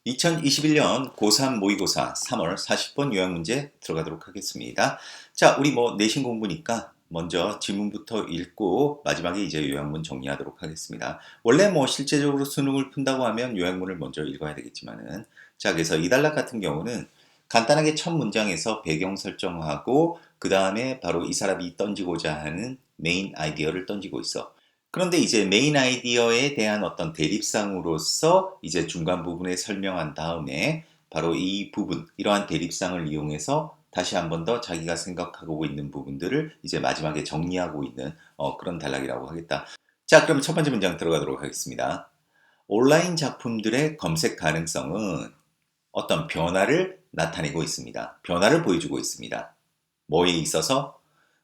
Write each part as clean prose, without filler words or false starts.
2021년 고3 모의고사 3월 40번 요약문제 들어가도록 하겠습니다. 자, 우리 내신 공부니까 먼저 지문부터 읽고 마지막에 이제 요약문 정리하도록 하겠습니다. 원래 실제적으로 수능을 푼다고 하면 요약문을 먼저 읽어야 되겠지만은, 자, 그래서 이 단락 같은 경우는 간단하게 첫 문장에서 배경 설정하고 그 다음에 바로 이 사람이 던지고자 하는 메인 아이디어를 던지고 있어. 그런데 이제 메인 아이디어에 대한 어떤 대립상으로서 이제 중간 부분에 설명한 다음에 바로 이 부분, 이러한 대립상을 이용해서 다시 한 번 더 자기가 생각하고 있는 부분들을 이제 마지막에 정리하고 있는 그런 단락이라고 하겠다. 자, 그럼 첫 번째 문장 들어가도록 하겠습니다. 온라인 작품들의 검색 가능성은 어떤 변화를 나타내고 있습니다. 변화를 보여주고 있습니다. 뭐에 있어서?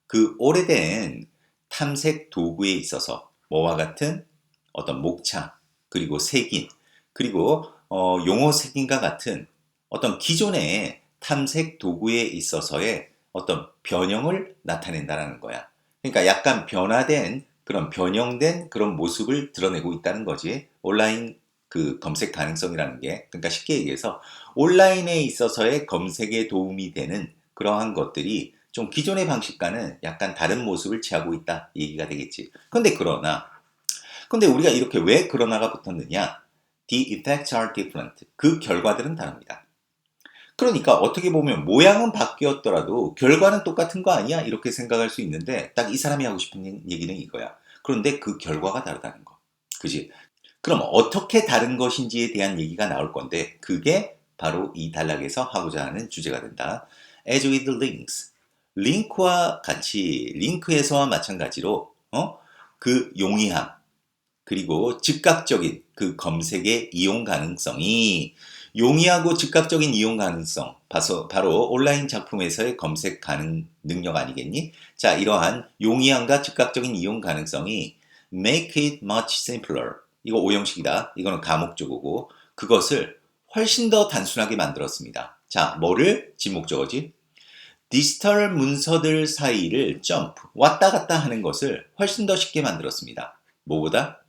그 오래된 탐색 도구에 있어서 뭐와 같은 어떤 목차, 그리고 색인, 그리고 용어 색인과 같은 어떤 기존의 탐색 도구에 있어서의 어떤 변형을 나타낸다는 거야. 그러니까 약간 변화된 그런 변형된 그런 모습을 드러내고 있다는 거지. 온라인 그 검색 가능성이라는 게. 그러니까 쉽게 얘기해서 온라인에 있어서의 검색에 도움이 되는 그러한 것들이 좀 기존의 방식과는 약간 다른 모습을 취하고 있다 이 얘기가 되겠지. 근데 우리가 이렇게 왜 그러나가 붙었느냐? The effects are different. 그 결과들은 다릅니다. 그러니까 어떻게 보면 모양은 바뀌었더라도 결과는 똑같은 거 아니야? 이렇게 생각할 수 있는데 딱 이 사람이 하고 싶은 얘기는 이거야. 그런데 그 결과가 다르다는 거. 그지? 그럼 어떻게 다른 것인지에 대한 얘기가 나올 건데 그게 바로 이 단락에서 하고자 하는 주제가 된다. As with links. 링크와 같이 링크에서와 마찬가지로 그 용이함 그리고 즉각적인 그 검색의 이용 가능성이 용이하고 즉각적인 이용 가능성 바로 온라인 작품에서의 검색 가능 능력 아니겠니? 자, 이러한 용이함과 즉각적인 이용 가능성이 make it much simpler. 이거 오형식이다. 이거는 가목적어고 그것을 훨씬 더 단순하게 만들었습니다. 자, 뭐를? 지목적어지. 디지털 문서들 사이를 점프, 왔다 갔다 하는 것을 훨씬 더 쉽게 만들었습니다. 뭐보다?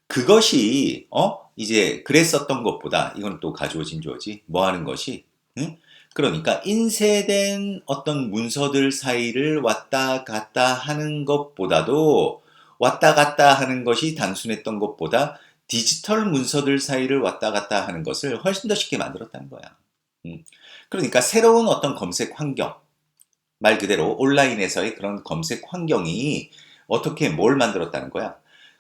그것이 이제 그랬었던 것보다 이건 또 가주어진 주어지 뭐 하는 것이 응? 그러니까 인쇄된 어떤 문서들 사이를 왔다 갔다 하는 것보다도 왔다 갔다 하는 것이 단순했던 것보다 디지털 문서들 사이를 왔다 갔다 하는 것을 훨씬 더 쉽게 만들었다는 거야. 음. 그러니까 새로운 어떤 검색 환경, 말 그대로 온라인에서의 그런 검색 환경이 어떻게 뭘 만들었다는 거야?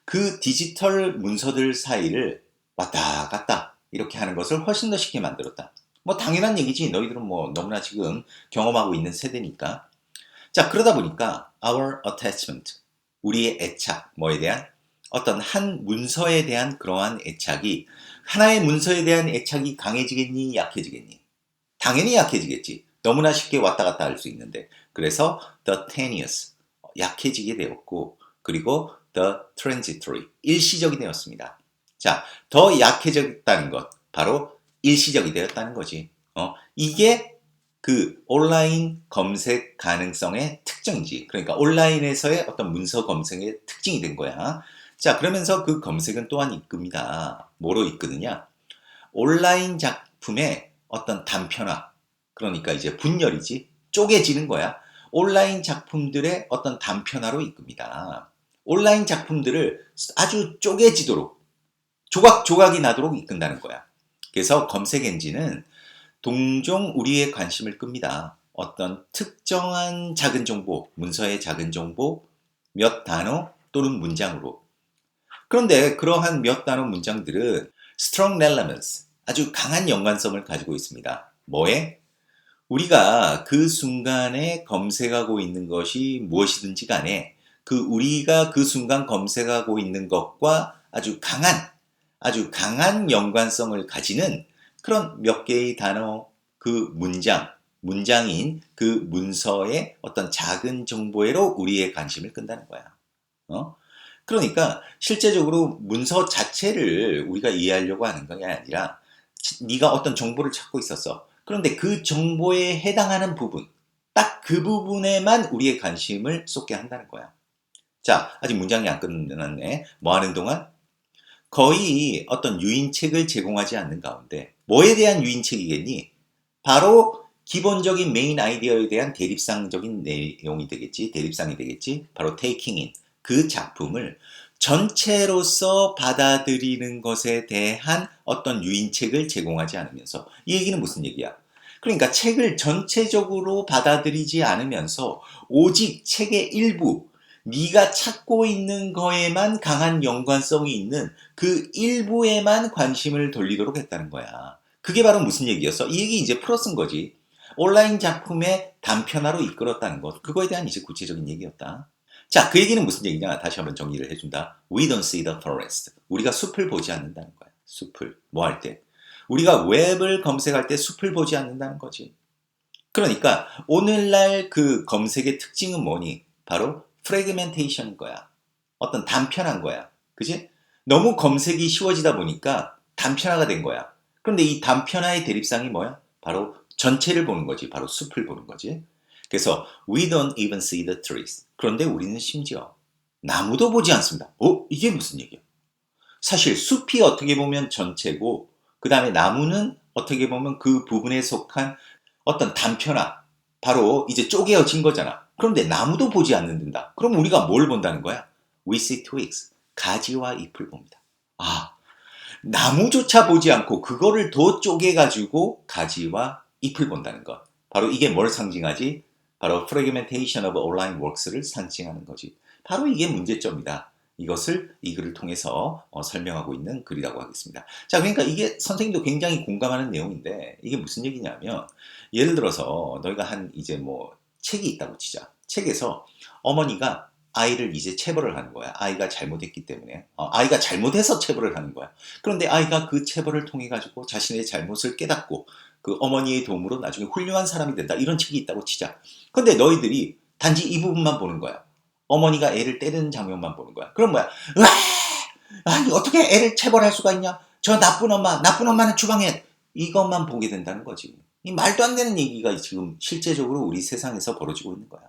그 디지털 문서들 사이를 왔다 갔다 이렇게 하는 것을 훨씬 더 쉽게 만들었다. 뭐 당연한 얘기지. 너희들은 뭐 너무나 지금 경험하고 있는 세대니까. 자, 그러다 보니까 our attachment, 우리의 애착, 뭐에 대한 어떤 한 문서에 대한 그러한 애착이 하나의 문서에 대한 애착이 강해지겠니, 약해지겠니? 당연히 약해지겠지. 너무나 쉽게 왔다 갔다 할 수 있는데. 그래서 the tenuous, 약해지게 되었고, 그리고 the transitory, 일시적이 되었습니다. 자, 더 약해졌다는 것, 바로 일시적이 되었다는 거지. 이게 그 온라인 검색 가능성의 특징이지. 그러니까 온라인에서의 어떤 문서 검색의 특징이 된 거야. 자, 그러면서 그 검색은 또한 이끕니다. 뭐로 이끄느냐? 온라인 작품의 어떤 단편화, 그러니까 이제 분열이지, 쪼개지는 거야. 온라인 작품들의 어떤 단편화로 이끕니다. 온라인 작품들을 아주 쪼개지도록, 조각조각이 나도록 이끈다는 거야. 그래서 검색 엔진은 동종 우리의 관심을 끕니다. 어떤 특정한 작은 정보, 문서의 작은 정보, 몇 단어 또는 문장으로. 그런데 그러한 몇 단어 문장들은 strong relevance, 아주 강한 연관성을 가지고 있습니다. 뭐에? 우리가 그 순간에 검색하고 있는 것이 무엇이든지 간에 그 우리가 그 순간 검색하고 있는 것과 아주 강한 연관성을 가지는 그런 몇 개의 단어, 그 문장인 그 문서의 어떤 작은 정보에로 우리의 관심을 끈다는 거야. 어? 그러니까 실제적으로 문서 자체를 우리가 이해하려고 하는 게 아니라 네가 어떤 정보를 찾고 있었어. 그런데 그 정보에 해당하는 부분, 딱 그 부분에만 우리의 관심을 쏟게 한다는 거야. 자, 아직 문장이 안 끝났네. 뭐 하는 동안? 거의 어떤 유인책을 제공하지 않는 가운데 뭐에 대한 유인책이겠니? 바로 기본적인 메인 아이디어에 대한 대립상적인 내용이 되겠지. 대립상이 되겠지. 바로 taking in. 그 작품을 전체로서 받아들이는 것에 대한 어떤 유인책을 제공하지 않으면서 이 얘기는 무슨 얘기야? 그러니까 책을 전체적으로 받아들이지 않으면서 오직 책의 일부, 네가 찾고 있는 거에만 강한 연관성이 있는 그 일부에만 관심을 돌리도록 했다는 거야. 그게 바로 무슨 얘기였어? 이 얘기 이제 풀어쓴 거지. 온라인 작품의 단편화로 이끌었다는 것. 그거에 대한 이제 구체적인 얘기였다. 자, 그 얘기는 무슨 얘기냐? 다시 한번 정리를 해준다. We don't see the forest. 우리가 숲을 보지 않는다는 거야. 숲을. 뭐 할 때? 우리가 웹을 검색할 때 숲을 보지 않는다는 거지. 그러니까 오늘날 그 검색의 특징은 뭐니? 바로 프래그멘테이션인 거야. 어떤 단편한 거야. 그지? 너무 검색이 쉬워지다 보니까 단편화가 된 거야. 그런데 이 단편화의 대립상이 뭐야? 바로 전체를 보는 거지. 바로 숲을 보는 거지. 그래서 we don't even see the trees. 그런데 우리는 심지어 나무도 보지 않습니다. 이게 무슨 얘기야? 사실 숲이 어떻게 보면 전체고 그 다음에 나무는 어떻게 보면 그 부분에 속한 어떤 단편화, 바로 이제 쪼개어진 거잖아. 그런데 나무도 보지 않는다. 그럼 우리가 뭘 본다는 거야? We see twigs. 가지와 잎을 봅니다. 아, 나무조차 보지 않고 그거를 더 쪼개가지고 가지와 잎을 본다는 것. 바로 이게 뭘 상징하지? 바로 fragmentation of online works를 상징하는 거지. 바로 이게 문제점이다. 이것을 이 글을 통해서 설명하고 있는 글이라고 하겠습니다. 자, 그러니까 이게 선생님도 굉장히 공감하는 내용인데 이게 무슨 얘기냐면 예를 들어서 너희가 한 이제 뭐 책이 있다고 치자. 책에서 어머니가 아이를 이제 체벌을 하는 거야. 아이가 잘못했기 때문에. 아이가 잘못해서 체벌을 하는 거야. 그런데 아이가 그 체벌을 통해 가지고 자신의 잘못을 깨닫고 그 어머니의 도움으로 나중에 훌륭한 사람이 된다. 이런 책이 있다고 치자. 근데 너희들이 단지 이 부분만 보는 거야. 어머니가 애를 때리는 장면만 보는 거야. 그럼 뭐야? 으아! 아니 어떻게 애를 체벌할 수가 있냐? 저 나쁜 엄마, 나쁜 엄마는 주방에 이것만 보게 된다는 거지. 이 말도 안 되는 얘기가 지금 실제적으로 우리 세상에서 벌어지고 있는 거야.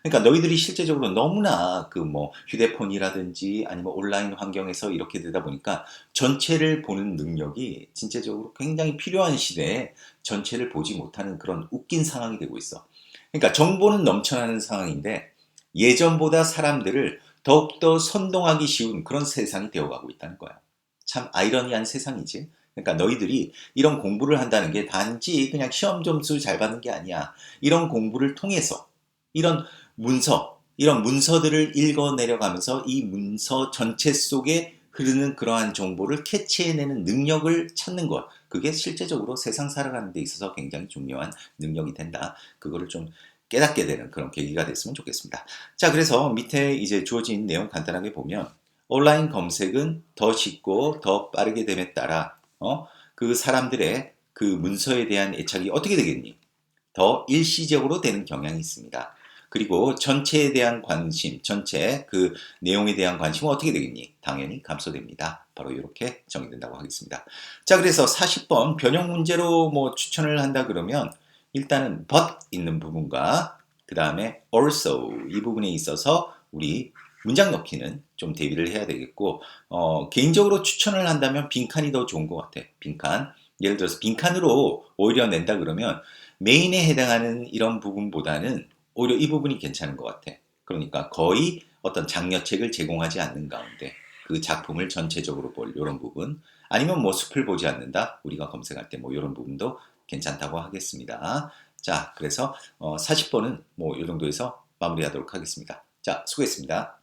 그러니까 너희들이 실제적으로 너무나 그 뭐 휴대폰이라든지 아니면 온라인 환경에서 이렇게 되다 보니까 전체를 보는 능력이 진짜적으로 굉장히 필요한 시대에 전체를 보지 못하는 그런 웃긴 상황이 되고 있어. 그러니까 정보는 넘쳐나는 상황인데 예전보다 사람들을 더욱더 선동하기 쉬운 그런 세상이 되어가고 있다는 거야. 참 아이러니한 세상이지. 그러니까 너희들이 이런 공부를 한다는 게 단지 그냥 시험 점수 잘 받는 게 아니야. 이런 공부를 통해서 이런 이런 문서들을 읽어 내려가면서 이 문서 전체 속에 흐르는 그러한 정보를 캐치해내는 능력을 찾는 것. 그게 실제적으로 세상 살아가는 데 있어서 굉장히 중요한 능력이 된다. 그거를 좀 깨닫게 되는 그런 계기가 됐으면 좋겠습니다. 자, 그래서 밑에 이제 주어진 내용 간단하게 보면 온라인 검색은 더 쉽고 더 빠르게 됨에 따라 그 사람들의 그 문서에 대한 애착이 어떻게 되겠니? 더 일시적으로 되는 경향이 있습니다. 그리고 전체에 대한 관심, 전체 그 내용에 대한 관심은 어떻게 되겠니? 당연히 감소됩니다. 바로 이렇게 정의된다고 하겠습니다. 자, 그래서 40번 변형 문제로 뭐 추천을 한다 그러면 일단은 but 있는 부분과 그 다음에 also 이 부분에 있어서 우리 문장 넣기는 좀 대비를 해야 되겠고 개인적으로 추천을 한다면 빈칸이 더 좋은 것 같아. 빈칸. 예를 들어서 빈칸으로 오히려 낸다 그러면 메인에 해당하는 이런 부분보다는 오히려 이 부분이 괜찮은 것 같아. 그러니까 거의 어떤 장려책을 제공하지 않는 가운데 그 작품을 전체적으로 볼 이런 부분 아니면 뭐 숲을 보지 않는다 우리가 검색할 때 뭐 이런 부분도 괜찮다고 하겠습니다. 자, 그래서 40번은 뭐 이 정도에서 마무리하도록 하겠습니다. 자, 수고했습니다.